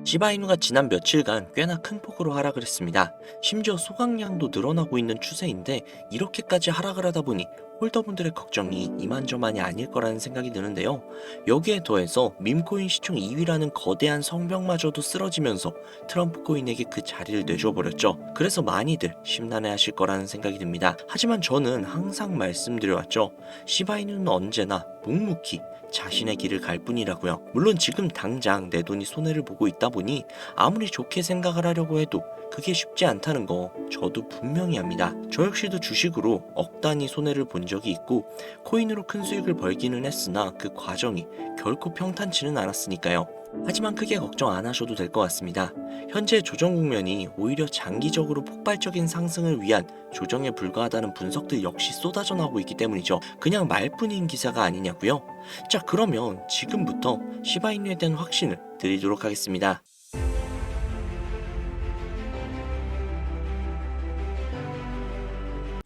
시바이누가 지난 며칠간 꽤나 큰 폭으로 하락을 했습니다. 심지어 소각량도 늘어나고 있는 추세인데 이렇게까지 하락을 하다 보니 홀더분들의 걱정이 이만저만이 아닐 거라는 생각이 드는데요. 여기에 더해서 밈코인 시총 2위라는 거대한 성벽마저도 쓰러지면서 트럼프 코인에게 그 자리를 내줘버렸죠. 그래서 많이들 심란해하실 거라는 생각이 듭니다. 하지만 저는 항상 말씀드려왔죠. 시바이누는 언제나 묵묵히 자신의 길을 갈 뿐이라고요. 물론 지금 당장 내 돈이 손해를 보고 있다 보니 아무리 좋게 생각을 하려고 해도 그게 쉽지 않다는 거 저도 분명히 압니다. 저 역시도 주식으로 억 단위 손해를 본 적이 있고 코인으로 큰 수익을 벌기는 했으나 그 과정이 결코 평탄치는 않았으니까요. 하지만 크게 걱정 안 하셔도 될 것 같습니다. 현재 조정 국면이 오히려 장기적으로 폭발적인 상승을 위한 조정에 불과하다는 분석들 역시 쏟아져 나오고 있기 때문이죠. 그냥 말뿐인 기사가 아니냐고요? 자, 그러면 지금부터 시바이누에 대한 확신을 드리도록 하겠습니다.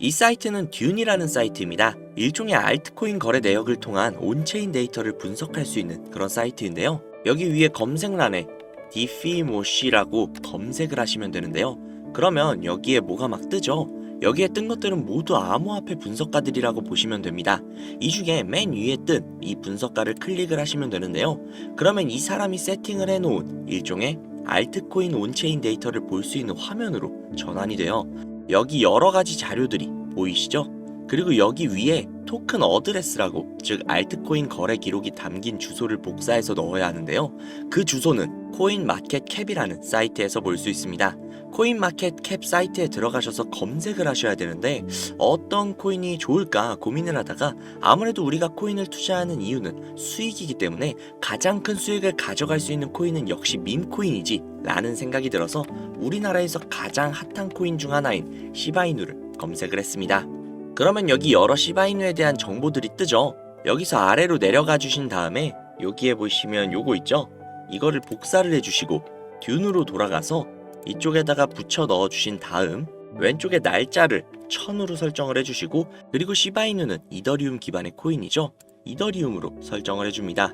이 사이트는 듄이라는 사이트입니다. 일종의 알트코인 거래 내역을 통한 온체인 데이터를 분석할 수 있는 그런 사이트인데요. 여기 위에 검색란에 디피모시라고 검색을 하시면 되는데요. 그러면 여기에 뭐가 막 뜨죠? 여기에 뜬 것들은 모두 암호화폐 분석가들이라고 보시면 됩니다. 이 중에 맨 위에 뜬 이 분석가를 클릭을 하시면 되는데요. 그러면 이 사람이 세팅을 해놓은 일종의 알트코인 온체인 데이터를 볼 수 있는 화면으로 전환이 돼요. 여기 여러 가지 자료들이 보이시죠? 그리고 여기 위에 토큰 어드레스라고, 즉 알트코인 거래 기록이 담긴 주소를 복사해서 넣어야 하는데요. 그 주소는 코인마켓캡이라는 사이트에서 볼 수 있습니다. 코인마켓캡 사이트에 들어가셔서 검색을 하셔야 되는데 어떤 코인이 좋을까 고민을 하다가 아무래도 우리가 코인을 투자하는 이유는 수익이기 때문에 가장 큰 수익을 가져갈 수 있는 코인은 역시 밈코인이지 라는 생각이 들어서 우리나라에서 가장 핫한 코인 중 하나인 시바이누를 검색을 했습니다. 그러면 여기 여러 시바이누에 대한 정보들이 뜨죠. 여기서 아래로 내려가 주신 다음에 여기에 보시면 요거 있죠? 이거를 복사를 해주시고 듄으로 돌아가서 이쪽에다가 붙여 넣어 주신 다음 왼쪽에 날짜를 1000으로 설정을 해주시고, 그리고 시바이누는 이더리움 기반의 코인이죠. 이더리움으로 설정을 해줍니다.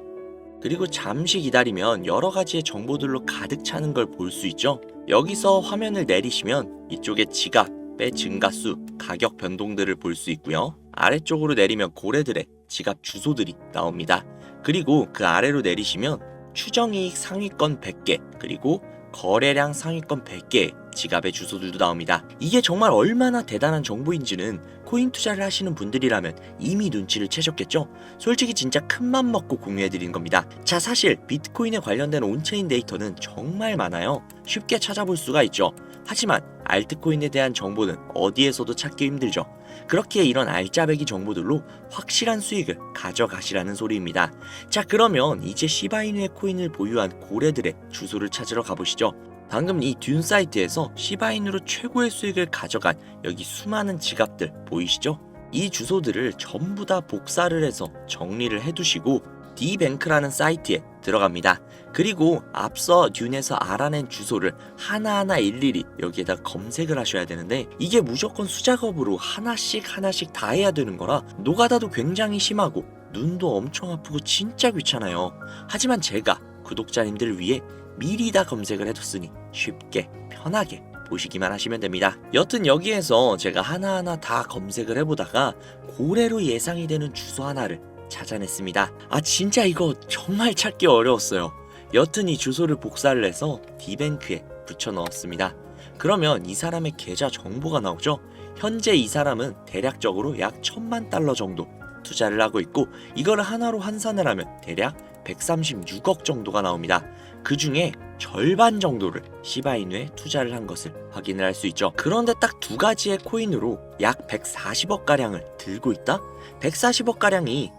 그리고 잠시 기다리면 여러 가지의 정보들로 가득 차는 걸 볼 수 있죠. 여기서 화면을 내리시면 이쪽에 지갑의 증가수, 가격 변동들을 볼 수 있고요. 아래쪽으로 내리면 고래들의 지갑 주소들이 나옵니다. 그리고 그 아래로 내리시면 추정이익 상위권 100개, 그리고 거래량 상위권 100개의 지갑의 주소들도 나옵니다. 이게 정말 얼마나 대단한 정보인지는 코인 투자를 하시는 분들이라면 이미 눈치를 채셨겠죠? 솔직히 진짜 큰맘 먹고 공유해드리는 겁니다. 자, 사실 비트코인에 관련된 온체인 데이터는 정말 많아요. 쉽게 찾아볼 수가 있죠. 하지만 알트코인에 대한 정보는 어디에서도 찾기 힘들죠. 그렇기에 이런 알짜배기 정보들로 확실한 수익을 가져가시라는 소리입니다. 자, 그러면 이제 시바이누의 코인을 보유한 고래들의 주소를 찾으러 가보시죠. 방금 이 듄 사이트에서 시바이누로 최고의 수익을 가져간 여기 수많은 지갑들 보이시죠? 이 주소들을 전부 다 복사를 해서 정리를 해두시고 디뱅크라는 사이트에 들어갑니다. 그리고 앞서 듄에서 알아낸 주소를 하나하나 일일이 여기에다 검색을 하셔야 되는데 이게 무조건 수작업으로 하나씩 다 해야 되는 거라 노가다도 굉장히 심하고 눈도 엄청 아프고 진짜 귀찮아요. 하지만 제가 구독자님들을 위해 미리 다 검색을 해뒀으니 쉽게 편하게 보시기만 하시면 됩니다. 여튼 여기에서 제가 하나하나 다 검색을 해보다가 고래로 예상이 되는 주소 하나를 찾아냈습니다. 아, 진짜 이거 정말 찾기 어려웠어요. 여튼 이 주소를 복사를 해서 디뱅크에 붙여 넣었습니다. 그러면 이 사람의 계좌 정보가 나오죠. 현재 이 사람은 대략적으로 약 1000만 달러 정도 투자를 하고 있고 이거를 하나로 환산을 하면 대략 136억 정도가 나옵니다. 그 중에 절반 정도를 시바이누에 투자를 한 것을 확인을 할 수 있죠. 그런데 딱 두 가지의 코인으로 약 140억 가량을 들고 있다? 140억 가량이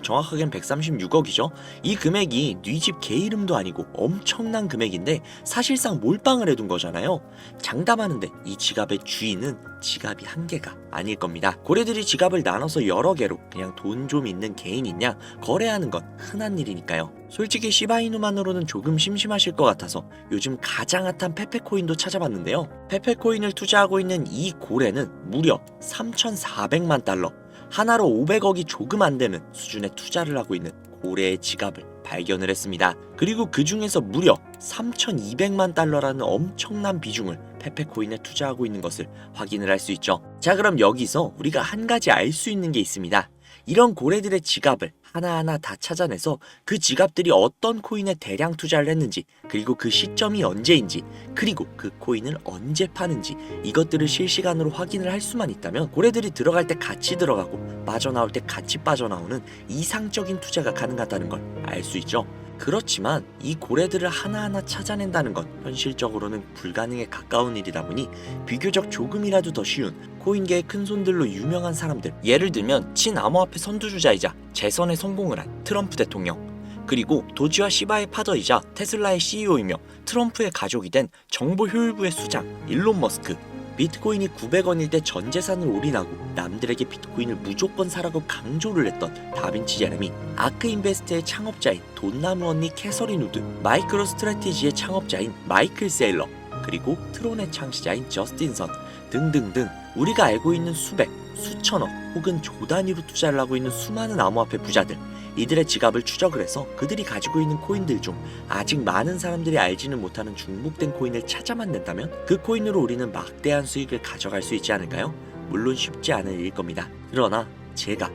정확하게는 136억이죠. 이 금액이 네 집 개 이름도 아니고 엄청난 금액인데 사실상 몰빵을 해둔 거잖아요. 장담하는데 이 지갑의 주인은 지갑이 한 개가 아닐 겁니다. 고래들이 지갑을 나눠서 여러 개로 그냥 돈 좀 있는 개인 있냐 거래하는 건 흔한 일이니까요. 솔직히 시바이누만으로는 조금 심심하실 것 같아서 요즘 가장 핫한 페페코인도 찾아봤는데요. 페페코인을 투자하고 있는 이 고래는 무려 3,400만 달러, 하나로 500억이 조금 안 되는 수준의 투자를 하고 있는 고래의 지갑을 발견을 했습니다. 그리고 그 중에서 무려 3,200만 달러라는 엄청난 비중을 페페코인에 투자하고 있는 것을 확인을 할 수 있죠. 자, 그럼 여기서 우리가 한 가지 알 수 있는 게 있습니다. 이런 고래들의 지갑을 하나하나 다 찾아내서 그 지갑들이 어떤 코인에 대량 투자를 했는지, 그리고 그 시점이 언제인지, 그리고 그 코인을 언제 파는지, 이것들을 실시간으로 확인을 할 수만 있다면 고래들이 들어갈 때 같이 들어가고 빠져나올 때 같이 빠져나오는 이상적인 투자가 가능하다는 걸 알 수 있죠. 그렇지만 이 고래들을 하나하나 찾아낸다는 건 현실적으로는 불가능에 가까운 일이다 보니 비교적 조금이라도 더 쉬운 코인계의 큰손들로 유명한 사람들, 예를 들면 친암호화폐 선두주자이자 재선에 성공을 한 트럼프 대통령, 그리고 도지와 시바의 파더이자 테슬라의 CEO이며 트럼프의 가족이 된 정보효율부의 수장 일론 머스크, 비트코인이 900원일 때 전 재산을 올인하고 남들에게 비트코인을 무조건 사라고 강조를 했던 다빈치 제레미, 아크 인베스트의 창업자인 돈나무 언니 캐서린 우드, 마이크로 스트래티지의 창업자인 마이클 세일러, 그리고 트론의 창시자인 저스틴 선 등등등 우리가 알고 있는 수백, 수천억 혹은 조 단위로 투자를 하고 있는 수많은 암호화폐 부자들, 이들의 지갑을 추적을 해서 그들이 가지고 있는 코인들 중 아직 많은 사람들이 알지는 못하는 중복된 코인을 찾아만 낸다면 그 코인으로 우리는 막대한 수익을 가져갈 수 있지 않을까요? 물론 쉽지 않은 일일 겁니다. 그러나 제가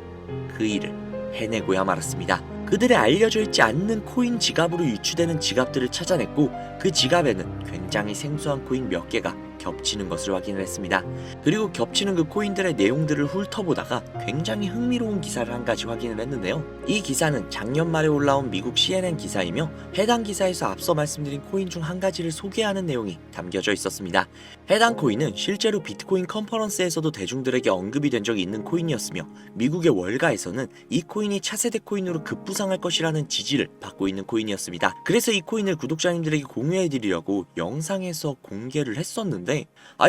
그 일을 해내고야 말았습니다. 그들의 알려져 있지 않는 코인 지갑으로 유추되는 지갑들을 찾아냈고 그 지갑에는 굉장히 생소한 코인 몇 개가 겹치는 것을 확인을 했습니다. 그리고 겹치는 그 코인들의 내용들을 훑어보다가 굉장히 흥미로운 기사를 한 가지 확인을 했는데요. 이 기사는 작년 말에 올라온 미국 CNN 기사이며 해당 기사에서 앞서 말씀드린 코인 중 한 가지를 소개하는 내용이 담겨져 있었습니다. 해당 코인은 실제로 비트코인 컨퍼런스에서도 대중들에게 언급이 된 적이 있는 코인이었으며 미국의 월가에서는 이 코인이 차세대 코인으로 급부상할 것이라는 지지를 받고 있는 코인이었습니다. 그래서 이 코인을 구독자님들에게 공유해드리려고 영상에서 공개를 했었는데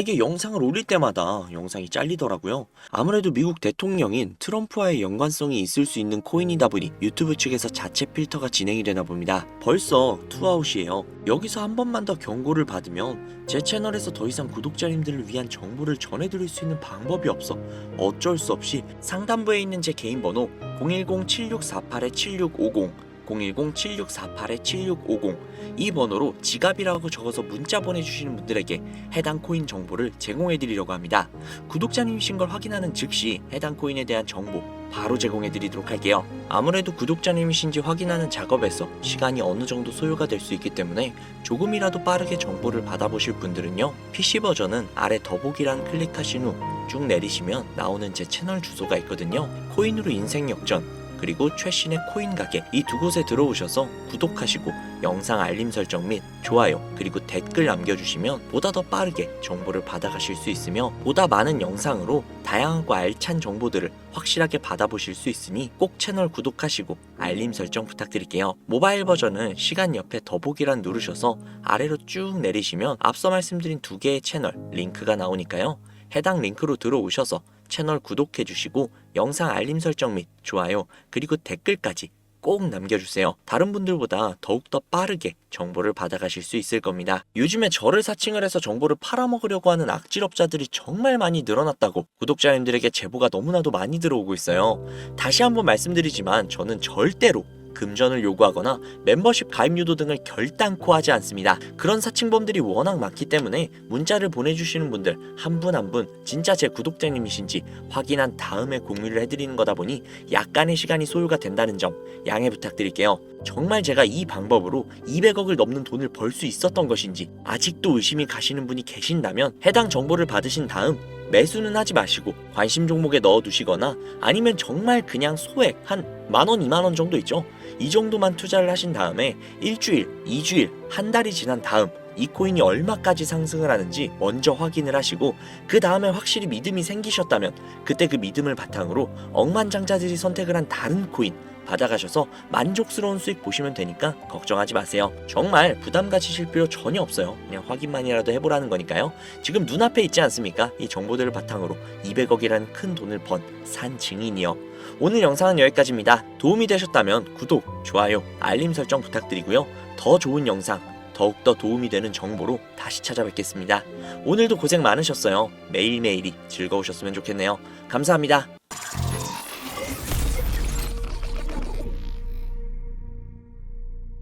이게 영상을 올릴 때마다 영상이 잘리더라고요. 아무래도 미국 대통령인 트럼프와의 연관성이 있을 수 있는 코인이다 보니 유튜브 측에서 자체 필터가 진행이 되나 봅니다. 벌써 투아웃이에요. 여기서 한 번만 더 경고를 받으면 제 채널에서 더 이상 구독자님들을 위한 정보를 전해드릴 수 있는 방법이 없어 어쩔 수 없이 상단부에 있는 제 개인 번호 010-7648-7650 010-7648-7650 이 번호로 지갑이라고 적어서 문자 보내주시는 분들에게 해당 코인 정보를 제공해드리려고 합니다. 구독자님이신 걸 확인하는 즉시 해당 코인에 대한 정보 바로 제공해드리도록 할게요. 아무래도 구독자님이신지 확인하는 작업에서 시간이 어느 정도 소요가 될 수 있기 때문에 조금이라도 빠르게 정보를 받아보실 분들은요, PC 버전은 아래 더보기란 클릭하신 후 쭉 내리시면 나오는 제 채널 주소가 있거든요. 코인으로 인생 역전, 그리고 최신의 코인 가게, 이 두 곳에 들어오셔서 구독하시고 영상 알림 설정 및 좋아요 그리고 댓글 남겨주시면 보다 더 빠르게 정보를 받아가실 수 있으며 보다 많은 영상으로 다양하고 알찬 정보들을 확실하게 받아보실 수 있으니 꼭 채널 구독하시고 알림 설정 부탁드릴게요. 모바일 버전은 시간 옆에 더보기란 누르셔서 아래로 쭉 내리시면 앞서 말씀드린 두 개의 채널 링크가 나오니까요. 해당 링크로 들어오셔서 채널 구독해주시고 영상 알림 설정 및 좋아요 그리고 댓글까지 꼭 남겨주세요. 다른 분들보다 더욱더 빠르게 정보를 받아가실 수 있을 겁니다. 요즘에 저를 사칭을 해서 정보를 팔아먹으려고 하는 악질업자들이 정말 많이 늘어났다고 구독자님들에게 제보가 너무나도 많이 들어오고 있어요. 다시 한번 말씀드리지만 저는 절대로 금전을 요구하거나 멤버십 가입 유도 등을 결단코 하지 않습니다. 그런 사칭범들이 워낙 많기 때문에 문자를 보내주시는 분들 한 분 한 분 진짜 제 구독자님이신지 확인한 다음에 공유를 해드리는 거다 보니 약간의 시간이 소요가 된다는 점 양해 부탁드릴게요. 정말 제가 이 방법으로 200억을 넘는 돈을 벌 수 있었던 것인지 아직도 의심이 가시는 분이 계신다면 해당 정보를 받으신 다음 매수는 하지 마시고 관심 종목에 넣어두시거나 아니면 정말 그냥 소액 한 만원, 2만원 정도 있죠. 이 정도만 투자를 하신 다음에 일주일, 2주일, 한 달이 지난 다음 이 코인이 얼마까지 상승을 하는지 먼저 확인을 하시고 그 다음에 확실히 믿음이 생기셨다면 그때 그 믿음을 바탕으로 억만장자들이 선택을 한 다른 코인 받아가셔서 만족스러운 수익 보시면 되니까 걱정하지 마세요. 정말 부담 가지실 필요 전혀 없어요. 그냥 확인만이라도 해보라는 거니까요. 지금 눈앞에 있지 않습니까? 이 정보들을 바탕으로 200억이라는 큰 돈을 번 산 증인이요. 오늘 영상은 여기까지입니다. 도움이 되셨다면 구독, 좋아요, 알림 설정 부탁드리고요. 더 좋은 영상, 더욱더 도움이 되는 정보로 다시 찾아뵙겠습니다. 오늘도 고생 많으셨어요. 매일매일이 즐거우셨으면 좋겠네요. 감사합니다.